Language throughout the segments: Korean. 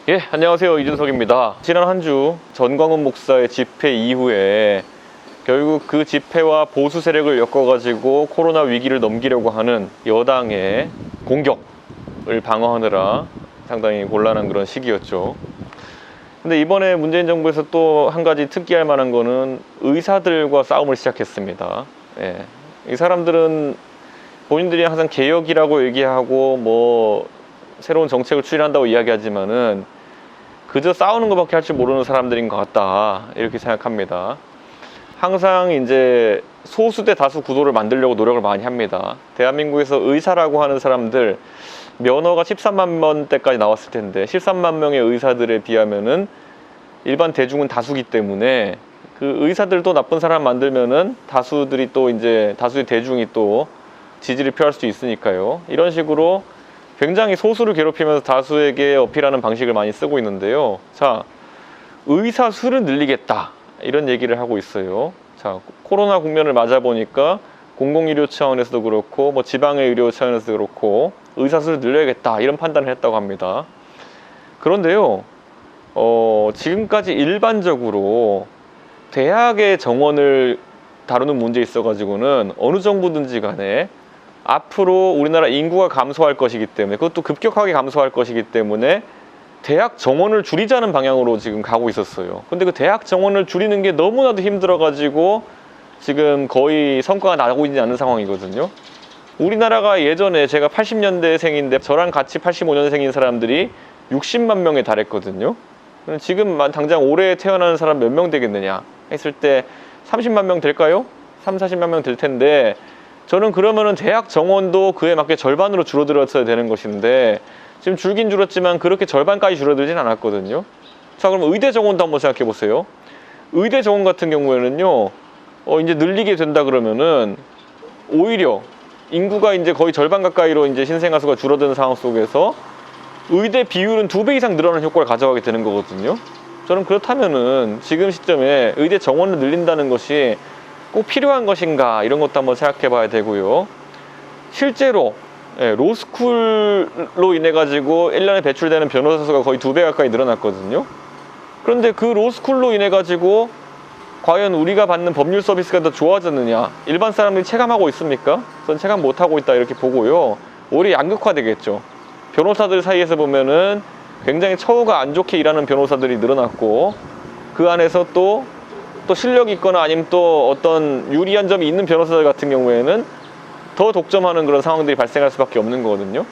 예, 안녕하세요. 이준석입니다. 지난 한 주 전광훈 목사의 집회 이후에 결국 그 집회와 보수 세력을 엮어가지고 코로나 위기를 넘기려고 하는 여당의 공격을 방어하느라 상당히 곤란한 그런 시기였죠. 근데 이번에 문재인 정부에서 또 한 가지 특기할 만한 거는 의사들과 싸움을 시작했습니다. 예, 이 사람들은 본인들이 항상 개혁이라고 얘기하고 뭐 새로운 정책을 추진한다고 이야기하지만은 그저 싸우는 것밖에 할 줄 모르는 사람들인 것 같다, 이렇게 생각합니다. 항상 이제 소수 대 다수 구도를 만들려고 노력을 많이 합니다. 대한민국에서 의사라고 하는 사람들 면허가 13만 명대까지 나왔을 텐데 13만 명의 의사들에 비하면은 일반 대중은 다수기 때문에 그 의사들도 나쁜 사람 만들면은 다수들이 또 이제 다수의 대중이 또 지지를 표할 수 있으니까요. 이런 식으로 굉장히 소수를 괴롭히면서 다수에게 어필하는 방식을 많이 쓰고 있는데요. 자, 의사 수를 늘리겠다, 이런 얘기를 하고 있어요. 자, 코로나 국면을 맞아 보니까 공공의료 차원에서도 그렇고 뭐 지방의 의료 차원에서도 그렇고 의사 수를 늘려야겠다, 이런 판단을 했다고 합니다. 그런데요, 지금까지 일반적으로 대학의 정원을 다루는 문제에 있어가지고는 어느 정부든지 간에 앞으로 우리나라 인구가 감소할 것이기 때문에, 그것도 급격하게 감소할 것이기 때문에 대학 정원을 줄이자는 방향으로 지금 가고 있었어요. 근데 그 대학 정원을 줄이는 게 너무나도 힘들어가지고 지금 거의 성과가 나고 있지 않은 상황이거든요. 우리나라가 예전에, 제가 80년대생인데 저랑 같이 85년생인 사람들이 60만 명에 달했거든요. 지금 당장 올해 태어나는 사람 몇 명 되겠느냐 했을 때 30만 명 될까요? 3, 40만 명 될 텐데, 저는 그러면은 대학 정원도 그에 맞게 절반으로 줄어들었어야 되는 것인데 지금 줄긴 줄었지만 그렇게 절반까지 줄어들진 않았거든요. 자, 그럼 의대 정원도 한번 생각해 보세요. 의대 정원 같은 경우에는요, 이제 늘리게 된다 그러면은 오히려 인구가 이제 거의 절반 가까이로 이제 신생아 수가 줄어드는 상황 속에서 의대 비율은 2배 이상 늘어나는 효과를 가져가게 되는 거거든요. 저는 그렇다면은 지금 시점에 의대 정원을 늘린다는 것이 꼭 필요한 것인가, 이런 것도 한번 생각해 봐야 되고요. 실제로 로스쿨로 인해 가지고 1년에 배출되는 변호사 수가 거의 2배 가까이 늘어났거든요. 그런데 그 로스쿨로 인해 가지고 과연 우리가 받는 법률 서비스가 더 좋아졌느냐, 일반 사람들이 체감하고 있습니까? 전 체감 못하고 있다, 이렇게 보고요. 오히려 양극화되겠죠. 변호사들 사이에서 보면은 굉장히 처우가 안 좋게 일하는 변호사들이 늘어났고, 그 안에서 또 실력이 있거나 아니면 또 어떤 유리한 점이 있는 변호사들 같은 경우에는 더 독점하는 그런 상황들이 발생할 수밖에 없는 거거든요.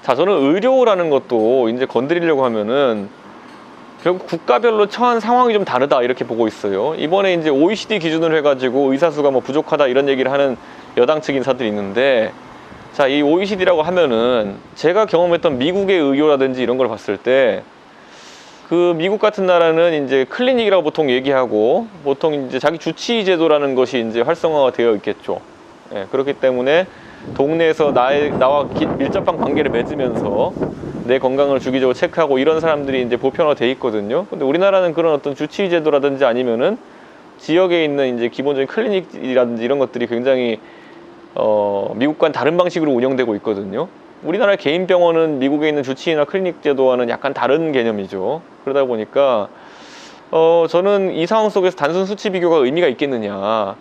자, 저는 의료라는 것도 이제 건드리려고 하면은 결국 국가별로 처한 상황이 좀 다르다, 이렇게 보고 있어요. 이번에 이제 OECD 기준으로 해가지고 의사 수가 뭐 부족하다, 이런 얘기를 하는 여당 측 인사들이 있는데, 자, 이 OECD라고 하면은 제가 경험했던 미국의 의료라든지 이런 걸 봤을 때 그 미국 같은 나라는 이제 클리닉이라고 보통 얘기하고 보통 이제 자기 주치의 제도라는 것이 이제 활성화가 되어 있겠죠. 예, 그렇기 때문에 동네에서 나와 밀접한 관계를 맺으면서 내 건강을 주기적으로 체크하고 이런 사람들이 이제 보편화되어 있거든요. 근데 우리나라는 그런 어떤 주치의 제도라든지 아니면은 지역에 있는 이제 기본적인 클리닉이라든지 이런 것들이 굉장히 미국과는 다른 방식으로 운영되고 있거든요. 우리나라 개인 병원은 미국에 있는 주치의나 클리닉 제도와는 약간 다른 개념이죠. 그러다 보니까 저는 이 상황 속에서 단순 수치 비교가 의미가 있겠느냐.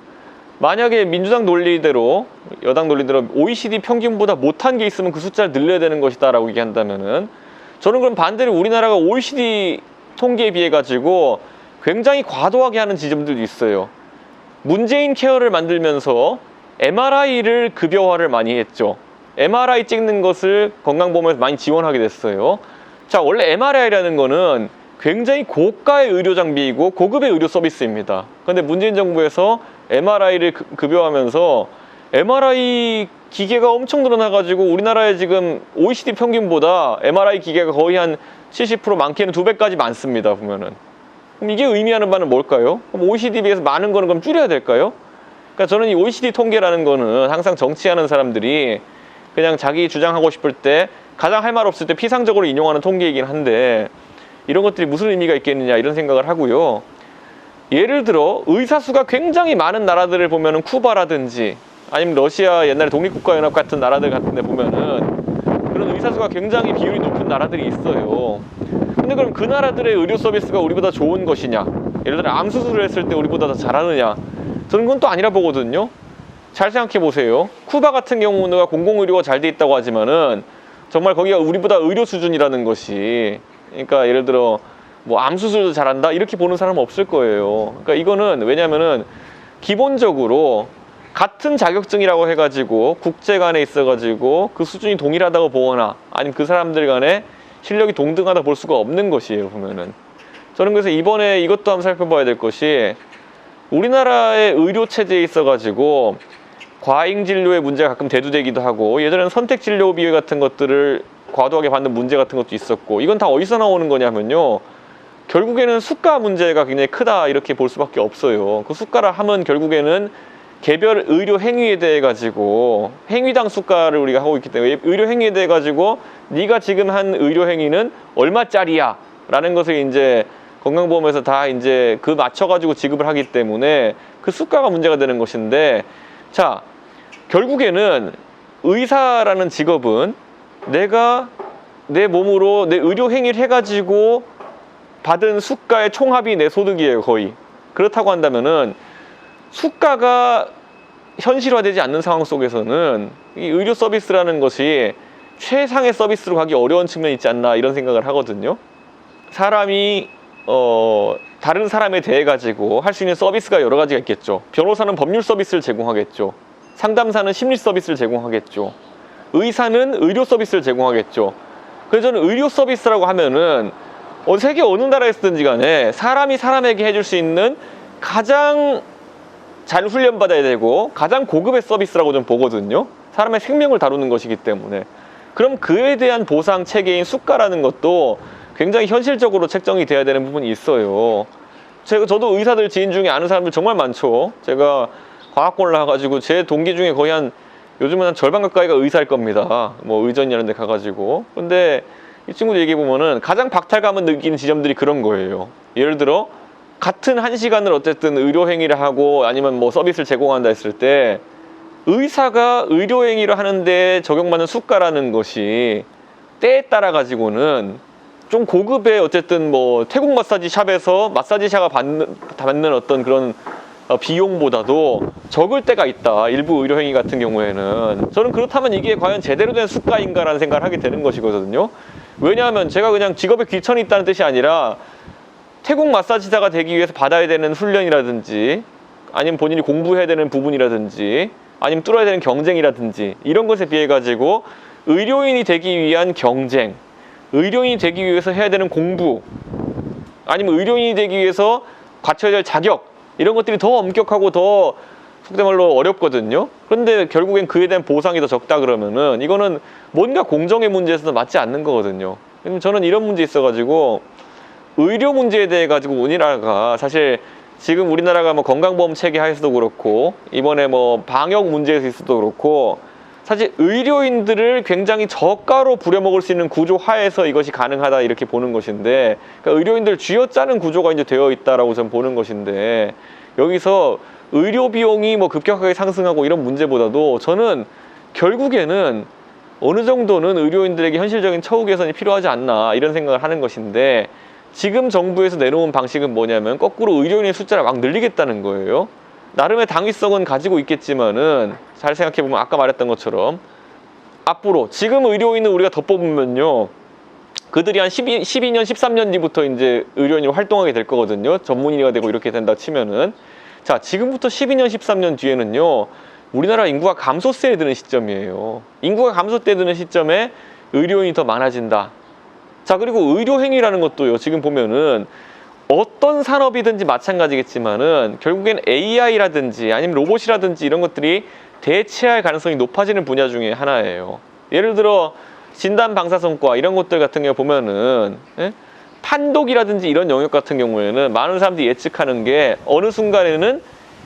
만약에 민주당 논리대로, 여당 논리대로 OECD 평균보다 못한 게 있으면 그 숫자를 늘려야 되는 것이다 라고 얘기한다면은, 저는 그럼 반대로 우리나라가 OECD 통계에 비해 가지고 굉장히 과도하게 하는 지점들도 있어요. 문재인 케어를 만들면서 MRI를 급여화를 많이 했죠. MRI 찍는 것을 건강보험에서 많이 지원하게 됐어요. 자, 원래 MRI라는 거는 굉장히 고가의 의료 장비이고 고급의 의료 서비스입니다. 그런데 문재인 정부에서 MRI를 급여하면서 MRI 기계가 엄청 늘어나가지고 우리나라에 지금 OECD 평균보다 MRI 기계가 거의 한 70%, 많게는 2배까지 많습니다, 보면은. 그럼 이게 의미하는 바는 뭘까요? 그럼 OECD에 비해서 많은 거는 그럼 줄여야 될까요? 그러니까 저는 이 OECD 통계라는 거는 항상 정치하는 사람들이 그냥 자기 주장하고 싶을 때, 가장 할 말 없을 때 피상적으로 인용하는 통계이긴 한데, 이런 것들이 무슨 의미가 있겠느냐, 이런 생각을 하고요. 예를 들어 의사 수가 굉장히 많은 나라들을 보면은 쿠바라든지 아니면 러시아 옛날에 독립국가연합 같은 나라들 같은 데 보면은 그런 의사 수가 굉장히 비율이 높은 나라들이 있어요. 근데 그럼 그 나라들의 의료 서비스가 우리보다 좋은 것이냐? 예를 들어 암 수술을 했을 때 우리보다 더 잘하느냐? 저는 그건 또 아니라 보거든요. 잘 생각해 보세요. 쿠바 같은 경우는 공공의료가 잘 돼 있다고 하지만은 정말 거기가 우리보다 의료 수준이라는 것이, 그러니까 예를 들어 뭐 암 수술도 잘한다 이렇게 보는 사람은 없을 거예요. 그러니까 이거는 왜냐면은 기본적으로 같은 자격증이라고 해가지고 국제 간에 있어가지고 그 수준이 동일하다고 보거나 아니면 그 사람들 간에 실력이 동등하다 볼 수가 없는 것이에요, 보면은. 저는 그래서 이번에 이것도 한번 살펴봐야 될 것이, 우리나라의 의료 체제에 있어가지고 과잉 진료의 문제가 가끔 대두되기도 하고, 예전에는 선택 진료 비용 같은 것들을 과도하게 받는 문제 같은 것도 있었고, 이건 다 어디서 나오는 거냐면요, 결국에는 수가 문제가 굉장히 크다 이렇게 볼 수밖에 없어요. 그 수가라 하면 결국에는 개별 의료 행위에 대해 가지고 행위당 수가를 우리가 하고 있기 때문에, 의료 행위에 대해 가지고 네가 지금 한 의료 행위는 얼마짜리야 라는 것을 이제 건강보험에서 다 이제 그 맞춰 가지고 지급을 하기 때문에 그 수가가 문제가 되는 것인데, 자, 결국에는 의사라는 직업은 내가 내 몸으로 내 의료 행위를 해가지고 받은 수가의 총합이 내 소득이에요, 거의. 그렇다고 한다면은 수가가 현실화되지 않는 상황 속에서는 이 의료 서비스라는 것이 최상의 서비스로 가기 어려운 측면이 있지 않나 이런 생각을 하거든요. 사람이 다른 사람에 대해 가지고 할 수 있는 서비스가 여러 가지가 있겠죠. 변호사는 법률 서비스를 제공하겠죠. 상담사는 심리 서비스를 제공하겠죠. 의사는 의료 서비스를 제공하겠죠. 그래서 저는 의료 서비스라고 하면은 세계 어느 나라에서든지 간에 사람이 사람에게 해줄 수 있는 가장 잘 훈련받아야 되고 가장 고급의 서비스라고 좀 보거든요. 사람의 생명을 다루는 것이기 때문에. 그럼 그에 대한 보상 체계인 수가라는 것도 굉장히 현실적으로 책정이 돼야 되는 부분이 있어요. 저도 의사들 지인 중에 아는 사람들 정말 많죠. 제가 과학고를 나와가지고 제 동기 중에 거의 요즘은 한 절반 가까이가 의사일 겁니다. 뭐 의전 이런 데 가가지고. 근데 이 친구들 얘기해보면은 가장 박탈감을 느끼는 지점들이 그런 거예요. 예를 들어 같은 1시간을 어쨌든 의료행위를 하고 아니면 뭐 서비스를 제공한다 했을 때, 의사가 의료행위를 하는데 적용받는 수가라는 것이 때에 따라 가지고는 좀 고급의 어쨌든 뭐 태국 마사지 샵에서 마사지샤가 받는 어떤 그런 비용보다도 적을 때가 있다, 일부 의료행위 같은 경우에는. 저는 그렇다면 이게 과연 제대로 된 수가인가라는 생각을 하게 되는 것이거든요. 왜냐하면 제가 그냥 직업에 귀천이 있다는 뜻이 아니라 태국 마사지사가 되기 위해서 받아야 되는 훈련이라든지 아니면 본인이 공부해야 되는 부분이라든지 아니면 뚫어야 되는 경쟁이라든지 이런 것에 비해 가지고 의료인이 되기 위한 경쟁, 의료인이 되기 위해서 해야 되는 공부, 아니면 의료인이 되기 위해서 갖춰야 될 자격, 이런 것들이 더 엄격하고 더 속된 말로 어렵거든요. 그런데 결국엔 그에 대한 보상이 더 적다 그러면은 이거는 뭔가 공정의 문제에서도 맞지 않는 거거든요. 저는 이런 문제 있어가지고 의료 문제에 대해 가지고 우리나라가 사실 지금 우리나라가 뭐 건강보험 체계 하에서도 그렇고 이번에 뭐 방역 문제에서 있어도 그렇고 사실 의료인들을 굉장히 저가로 부려먹을 수 있는 구조 하에서 이것이 가능하다 이렇게 보는 것인데, 그러니까 의료인들 쥐어짜는 구조가 이제 되어 있다라고 저는 보는 것인데, 여기서 의료 비용이 뭐 급격하게 상승하고 이런 문제보다도 저는 결국에는 어느 정도는 의료인들에게 현실적인 처우 개선이 필요하지 않나 이런 생각을 하는 것인데, 지금 정부에서 내놓은 방식은 뭐냐면 거꾸로 의료인의 숫자를 막 늘리겠다는 거예요. 나름의 당위성은 가지고 있겠지만은 잘 생각해보면 아까 말했던 것처럼 앞으로 지금 의료인은 우리가 더 뽑으면요, 그들이 한 12년, 13년 뒤부터 이제 의료인으로 활동하게 될 거거든요. 전문의가 되고 이렇게 된다 치면은. 자, 지금부터 12년, 13년 뒤에는요, 우리나라 인구가 감소세에 드는 시점이에요. 인구가 감소세에 드는 시점에 의료인이 더 많아진다. 자, 그리고 의료행위라는 것도요, 지금 보면은 어떤 산업이든지 마찬가지겠지만은 결국엔 AI라든지 아니면 로봇이라든지 이런 것들이 대체할 가능성이 높아지는 분야 중에 하나예요. 예를 들어 진단 방사선과 이런 것들 같은 경우 보면은 판독이라든지 이런 영역 같은 경우에는 많은 사람들이 예측하는 게 어느 순간에는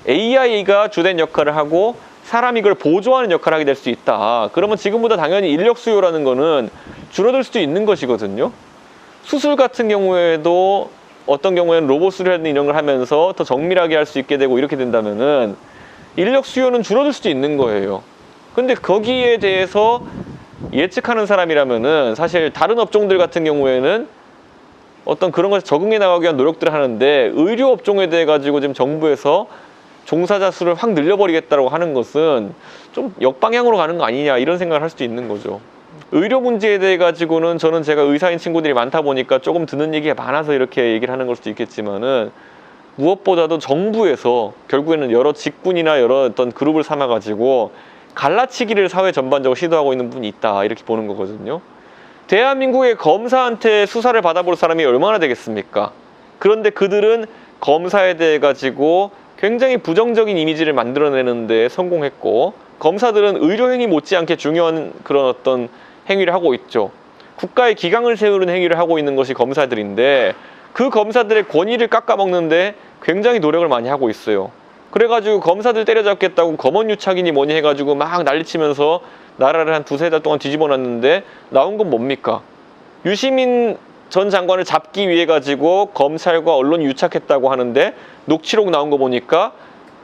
AI가 주된 역할을 하고 사람이 이걸 보조하는 역할을 하게 될 수 있다. 그러면 지금보다 당연히 인력 수요라는 거는 줄어들 수도 있는 것이거든요. 수술 같은 경우에도 어떤 경우에는 로봇을 하는 이런 걸 하면서 더 정밀하게 할 수 있게 되고 이렇게 된다면은 인력 수요는 줄어들 수도 있는 거예요. 근데 거기에 대해서 예측하는 사람이라면은 사실 다른 업종들 같은 경우에는 어떤 그런 것에 적응해 나가기 위한 노력들을 하는데 의료 업종에 대해 가지고 지금 정부에서 종사자 수를 확 늘려버리겠다고 하는 것은 좀 역방향으로 가는 거 아니냐 이런 생각을 할 수도 있는 거죠. 의료 문제에 대해 가지고는 저는 제가 의사인 친구들이 많다 보니까 조금 듣는 얘기가 많아서 이렇게 얘기를 하는 걸 수도 있겠지만은 무엇보다도 정부에서 결국에는 여러 직군이나 여러 어떤 그룹을 삼아 가지고 갈라치기를 사회 전반적으로 시도하고 있는 분이 있다 이렇게 보는 거거든요. 대한민국의 검사한테 수사를 받아볼 사람이 얼마나 되겠습니까? 그런데 그들은 검사에 대해 가지고 굉장히 부정적인 이미지를 만들어내는데 성공했고, 검사들은 의료행위 못지않게 중요한 그런 어떤 행위를 하고 있죠. 국가의 기강을 세우는 행위를 하고 있는 것이 검사들인데 그 검사들의 권위를 깎아먹는데 굉장히 노력을 많이 하고 있어요. 그래가지고 검사들 때려잡겠다고 검언유착이니 뭐니 해가지고 막 난리치면서 나라를 한 두세 달 동안 뒤집어 놨는데 나온 건 뭡니까? 유시민 전 장관을 잡기 위해 가지고 검찰과 언론이 유착했다고 하는데 녹취록 나온 거 보니까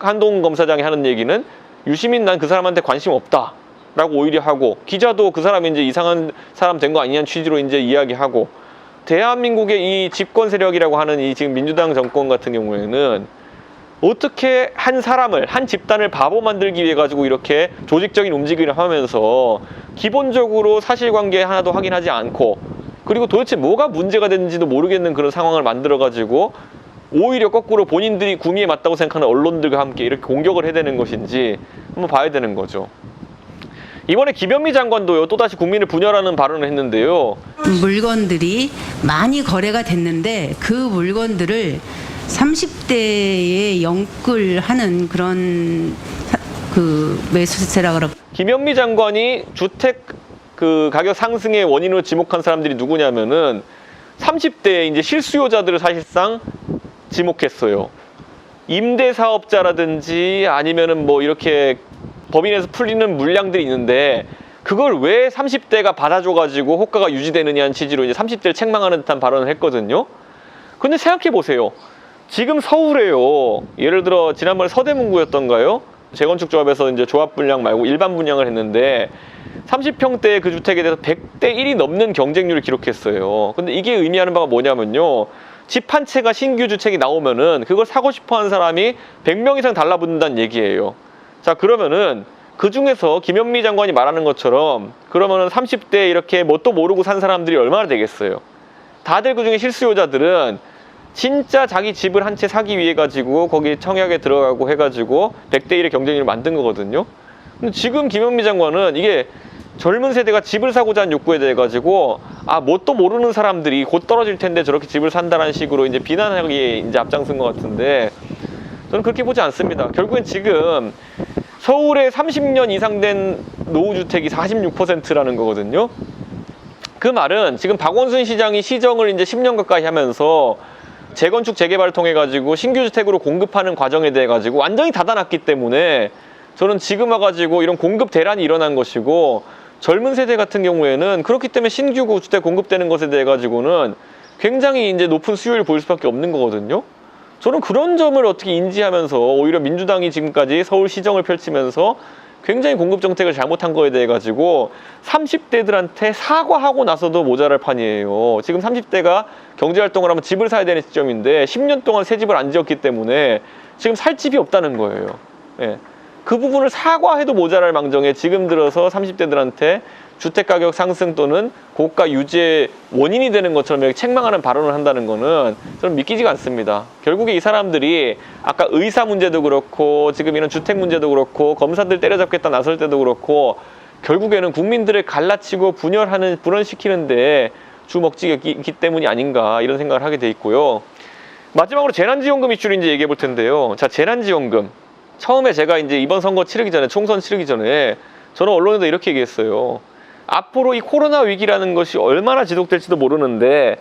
한동훈 검사장이 하는 얘기는 유시민 난 그 사람한테 관심 없다 라고 오히려 하고, 기자도 그 사람이 이제 이상한 사람 된 거 아니냐는 취지로 이제 이야기하고, 대한민국의 이 집권 세력이라고 하는 이 지금 민주당 정권 같은 경우에는 어떻게 한 사람을, 한 집단을 바보 만들기 위해 가지고 이렇게 조직적인 움직임을 하면서 기본적으로 사실관계 하나도 확인하지 않고, 그리고 도대체 뭐가 문제가 됐는지도 모르겠는 그런 상황을 만들어 가지고 오히려 거꾸로 본인들이 구미에 맞다고 생각하는 언론들과 함께 이렇게 공격을 해야 되는 것인지 한번 봐야 되는 거죠. 이번에 김현미 장관도요, 또다시 국민을 분열하는 발언을 했는데요. 물건들이 많이 거래가 됐는데 그 물건들을 30대에 영끌하는 그런 매수세라 그러고. 김현미 장관이 주택 그 가격 상승의 원인으로 지목한 사람들이 누구냐면은 30대의 이제 실수요자들을 사실상 지목했어요. 임대사업자라든지 아니면은 뭐 이렇게 법인에서 풀리는 물량들이 있는데 그걸 왜 30대가 받아줘가지고 호가가 유지되느냐는 취지로 이제 30대를 책망하는 듯한 발언을 했거든요. 근데 생각해 보세요. 지금 서울에요. 예를 들어 지난번에 서대문구였던가요? 재건축 조합에서 이제 조합 분양 말고 일반 분양을 했는데 30평대의 그 주택에 대해서 100대 1이 넘는 경쟁률을 기록했어요. 근데 이게 의미하는 바가 뭐냐면요. 집 한 채가 신규 주택이 나오면은 그걸 사고 싶어 하는 사람이 100명 이상 달라붙는다는 얘기예요. 자, 그러면은 그 중에서 김현미 장관이 말하는 것처럼 그러면은 30대 이렇게 뭣도 모르고 산 사람들이 얼마나 되겠어요. 다들 그 중에 실수요자들은 진짜 자기 집을 한 채 사기 위해 가지고 거기 청약에 들어가고 해가지고 100대 1의 경쟁률을 만든 거거든요. 근데 지금 김현미 장관은 이게 젊은 세대가 집을 사고자 하는 욕구에 대해 가지고 뭣도 모르는 사람들이 곧 떨어질 텐데 저렇게 집을 산다는 식으로 이제 비난하기에 이제 앞장선 것 같은데 저는 그렇게 보지 않습니다. 결국엔 지금 서울에 30년 이상 된 노후주택이 46%라는 거거든요. 그 말은 지금 박원순 시장이 시정을 이제 10년 가까이 하면서 재건축 재개발을 통해 가지고 신규 주택으로 공급하는 과정에 대해 가지고 완전히 닫아놨기 때문에 저는 지금 와가지고 이런 공급 대란이 일어난 것이고, 젊은 세대 같은 경우에는 그렇기 때문에 신규 주택 공급되는 것에 대해 가지고는 굉장히 이제 높은 수요를 보일 수밖에 없는 거거든요. 저는 그런 점을 어떻게 인지하면서 오히려 민주당이 지금까지 서울 시정을 펼치면서 굉장히 공급 정책을 잘못한 거에 대해 가지고 30대들한테 사과하고 나서도 모자랄 판이에요. 지금 30대가 경제활동을 하면 집을 사야 되는 시점인데 10년 동안 새 집을 안 지었기 때문에 지금 살 집이 없다는 거예요. 예. 그 부분을 사과해도 모자랄 망정에 지금 들어서 30대들한테 주택가격 상승 또는 고가 유지의 원인이 되는 것처럼 이렇게 책망하는 발언을 한다는 거는 저는 믿기지가 않습니다. 결국에 이 사람들이 아까 의사 문제도 그렇고 지금 이런 주택 문제도 그렇고 검사들 때려잡겠다 나설 때도 그렇고 결국에는 국민들을 갈라치고 분열시키는데 주 먹튀이기 때문이 아닌가 이런 생각을 하게 돼 있고요. 마지막으로 재난지원금 이슈를 이제 얘기해 볼 텐데요. 자, 재난지원금. 처음에 제가 이제 이번 선거 치르기 전에, 총선 치르기 전에 저는 언론에도 이렇게 얘기했어요. 앞으로 이 코로나 위기라는 것이 얼마나 지속될지도 모르는데,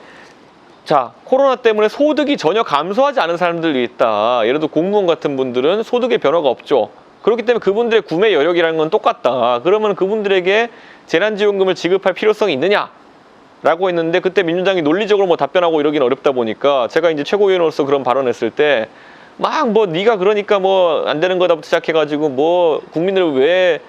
자, 코로나 때문에 소득이 전혀 감소하지 않은 사람들이 있다. 예를 들어 공무원 같은 분들은 소득의 변화가 없죠. 그렇기 때문에 그분들의 구매 여력이라는 건 똑같다. 그러면 그분들에게 재난지원금을 지급할 필요성이 있느냐? 라고 했는데 그때 민주당이 논리적으로 뭐 답변하고 이러긴 어렵다 보니까 제가 이제 최고위원으로서 그런 발언했을 때 막 네가 그러니까 뭐 안 되는 거다부터 시작해가지고 뭐 국민을 왜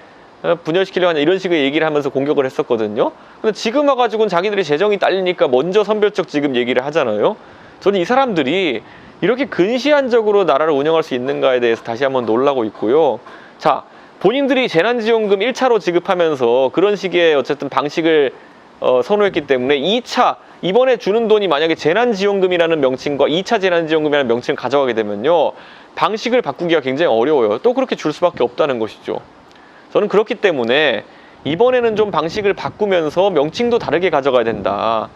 분열시키려고 하냐 이런 식의 얘기를 하면서 공격을 했었거든요. 근데 지금 와가지고는 자기들이 재정이 딸리니까 먼저 선별적 지급 얘기를 하잖아요. 저는 이 사람들이 이렇게 근시안적으로 나라를 운영할 수 있는가에 대해서 다시 한번 놀라고 있고요. 자, 본인들이 재난지원금 1차로 지급하면서 그런 식의 어쨌든 방식을 선호했기 때문에 2차, 이번에 주는 돈이 만약에 재난지원금이라는 명칭과 2차 재난지원금이라는 명칭을 가져가게 되면요, 방식을 바꾸기가 굉장히 어려워요. 또 그렇게 줄 수밖에 없다는 것이죠. 저는 그렇기 때문에 이번에는 좀 방식을 바꾸면서 명칭도 다르게 가져가야 된다.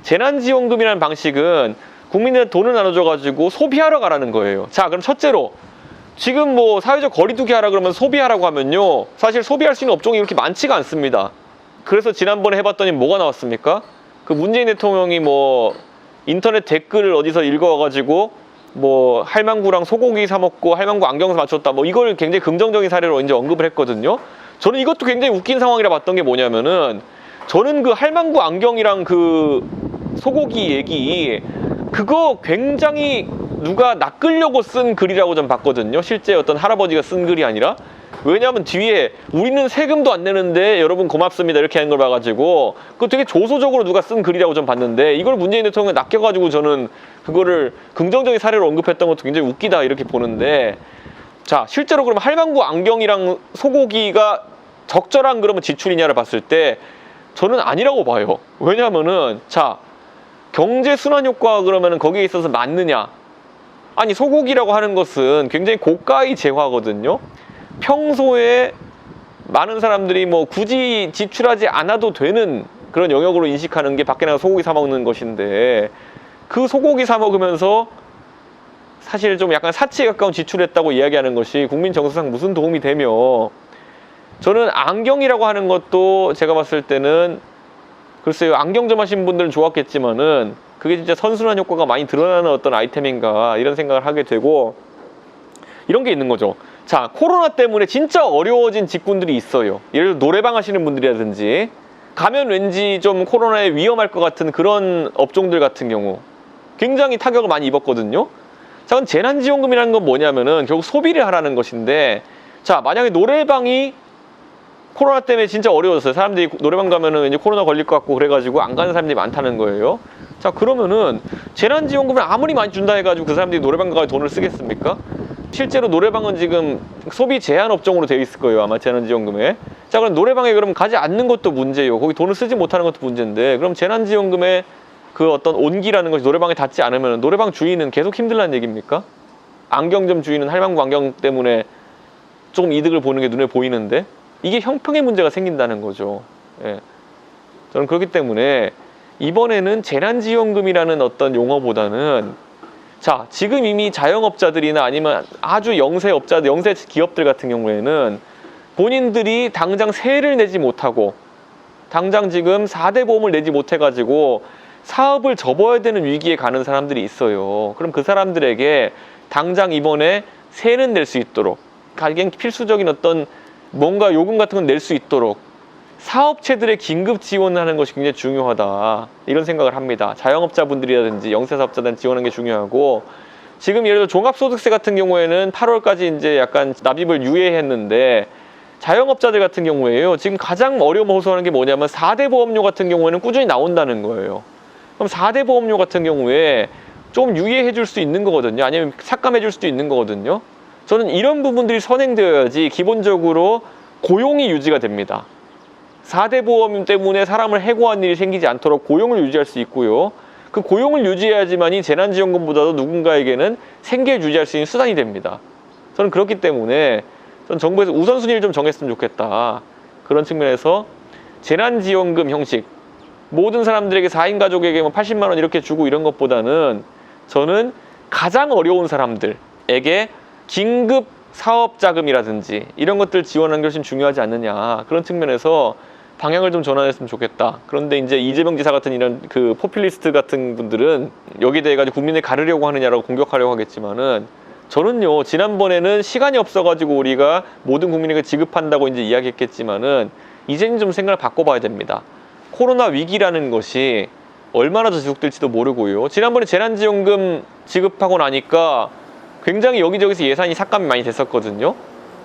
재난지원금이라는 방식은 국민들한테 돈을 나눠줘가지고 소비하러 가라는 거예요. 자, 그럼 첫째로 지금 뭐 사회적 거리두기 하라 그러면 소비하라고 하면요, 사실 소비할 수 있는 업종이 이렇게 많지가 않습니다. 그래서 지난번에 해봤더니 뭐가 나왔습니까? 그 문재인 대통령이 뭐 인터넷 댓글을 어디서 읽어와가지고 뭐 할망구랑 소고기 사 먹고 할망구 안경 맞췄다, 뭐 이걸 굉장히 긍정적인 사례로 이제 언급을 했거든요. 저는 이것도 굉장히 웃긴 상황이라 봤던 게 뭐냐면은, 저는 그 할망구 안경이랑 그 소고기 얘기, 그거 굉장히 누가 낚으려고 쓴 글이라고 좀 봤거든요. 실제 어떤 할아버지가 쓴 글이 아니라. 왜냐하면 뒤에 우리는 세금도 안 내는데 여러분 고맙습니다 이렇게 하는 걸 봐가지고 그거 되게 조소적으로 누가 쓴 글이라고 좀 봤는데, 이걸 문재인 대통령이 낚여가지고 저는 그거를 긍정적인 사례로 언급했던 것도 굉장히 웃기다 이렇게 보는데, 자, 실제로 그럼 할망구 안경이랑 소고기가 적절한 그러면 지출이냐를 봤을 때 저는 아니라고 봐요. 왜냐하면은, 자, 경제 순환 효과가 그러면은 거기에 있어서 맞느냐? 아니, 소고기라고 하는 것은 굉장히 고가의 재화거든요. 평소에 많은 사람들이 뭐 굳이 지출하지 않아도 되는 그런 영역으로 인식하는 게 밖에 나가 소고기 사 먹는 것인데, 그 소고기 사 먹으면서 사실 좀 약간 사치에 가까운 지출했다고 이야기하는 것이 국민 정서상 무슨 도움이 되며, 저는 안경이라고 하는 것도 제가 봤을 때는 글쎄요, 안경점 하신 분들은 좋았겠지만은 그게 진짜 선순환 효과가 많이 드러나는 어떤 아이템인가 이런 생각을 하게 되고, 이런 게 있는 거죠. 자, 코로나 때문에 진짜 어려워진 직군들이 있어요. 예를 들어 노래방 하시는 분들이라든지, 가면 왠지 좀 코로나에 위험할 것 같은 그런 업종들 같은 경우 굉장히 타격을 많이 입었거든요. 자, 그럼 재난지원금이라는 건 뭐냐면은 결국 소비를 하라는 것인데, 자, 만약에 노래방이 코로나 때문에 진짜 어려웠어요. 사람들이 노래방 가면은 왠지 코로나 걸릴 것 같고 그래가지고 안 가는 사람들이 많다는 거예요. 자, 그러면은 재난지원금을 아무리 많이 준다 해가지고 그 사람들이 노래방 가서 돈을 쓰겠습니까? 실제로 노래방은 지금 소비 제한 업종으로 되어 있을 거예요, 아마 재난지원금에. 자, 그럼 노래방에 그럼 가지 않는 것도 문제예요. 거기 돈을 쓰지 못하는 것도 문제인데, 그럼 재난지원금에 그 어떤 온기라는 것이 노래방에 닿지 않으면 노래방 주인은 계속 힘들다는 얘기입니까? 안경점 주인은 할망구 안경 때문에 조금 이득을 보는 게 눈에 보이는데, 이게 형평의 문제가 생긴다는 거죠. 예. 저는 그렇기 때문에 이번에는 재난지원금이라는 어떤 용어보다는, 자, 지금 이미 자영업자들이나 아니면 아주 영세업자들, 영세 기업들 같은 경우에는 본인들이 당장 세를 내지 못하고 당장 지금 4대 보험을 내지 못해가지고 사업을 접어야 되는 위기에 가는 사람들이 있어요. 그럼 그 사람들에게 당장 이번에 세는 낼 수 있도록, 가장 필수적인 어떤 뭔가 요금 같은 건 낼 수 있도록 사업체들의 긴급 지원하는 것이 굉장히 중요하다, 이런 생각을 합니다. 자영업자분들이라든지 영세사업자들한테 지원하는 게 중요하고, 지금 예를 들어 종합소득세 같은 경우에는 8월까지 이제 약간 납입을 유예했는데, 자영업자들 같은 경우에요, 지금 가장 어려움 호소하는 게 뭐냐면 4대 보험료 같은 경우에는 꾸준히 나온다는 거예요. 그럼 4대 보험료 같은 경우에 좀 유예해 줄 수 있는 거거든요. 아니면 삭감해 줄 수도 있는 거거든요. 저는 이런 부분들이 선행되어야지 기본적으로 고용이 유지가 됩니다. 4대 보험 때문에 사람을 해고한 일이 생기지 않도록 고용을 유지할 수 있고요. 그 고용을 유지해야지만이 재난지원금보다도 누군가에게는 생계를 유지할 수 있는 수단이 됩니다. 저는 그렇기 때문에 전 정부에서 우선순위를 좀 정했으면 좋겠다. 그런 측면에서 재난지원금 형식, 모든 사람들에게 4인 가족에게 80만 원 이렇게 주고 이런 것보다는 저는 가장 어려운 사람들에게 긴급 사업 자금이라든지 이런 것들 지원하는 것이 중요하지 않느냐, 그런 측면에서 방향을 좀 전환했으면 좋겠다. 그런데 이제 이재명 지사 같은 이런 그 포퓰리스트 같은 분들은 여기에 대해 가지고 국민을 가르려고 하느냐라고 공격하려고 하겠지만은, 저는요, 지난번에는 시간이 없어가지고 우리가 모든 국민에게 지급한다고 이제 이야기했겠지만은 이제는 좀 생각을 바꿔봐야 됩니다. 코로나 위기라는 것이 얼마나 더 지속될지도 모르고요. 지난번에 재난지원금 지급하고 나니까 굉장히 여기저기서 예산이 삭감이 많이 됐었거든요.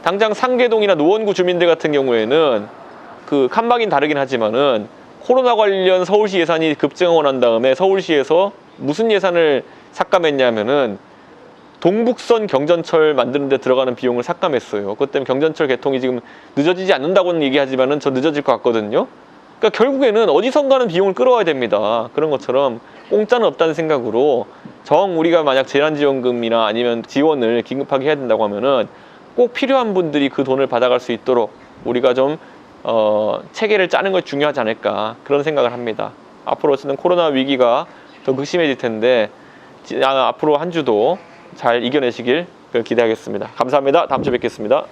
당장 상계동이나 노원구 주민들 같은 경우에는 그 칸막이는 다르긴 하지만은 코로나 관련 서울시 예산이 급증하고 난 다음에 서울시에서 무슨 예산을 삭감했냐면은 동북선 경전철 만드는 데 들어가는 비용을 삭감했어요. 그것 때문에 경전철 개통이 지금 늦어지지 않는다고는 얘기하지만은 저 늦어질 것 같거든요. 그러니까 결국에는 어디선가는 비용을 끌어와야 됩니다. 그런 것처럼 공짜는 없다는 생각으로 우리가 만약 재난지원금이나 아니면 지원을 긴급하게 해야 된다고 하면은 꼭 필요한 분들이 그 돈을 받아갈 수 있도록 우리가 좀 체계를 짜는 것이 중요하지 않을까 그런 생각을 합니다. 앞으로 어쨌든 코로나 위기가 더 극심해질 텐데 앞으로 한 주도 잘 이겨내시길 기대하겠습니다. 감사합니다. 다음 주에 뵙겠습니다.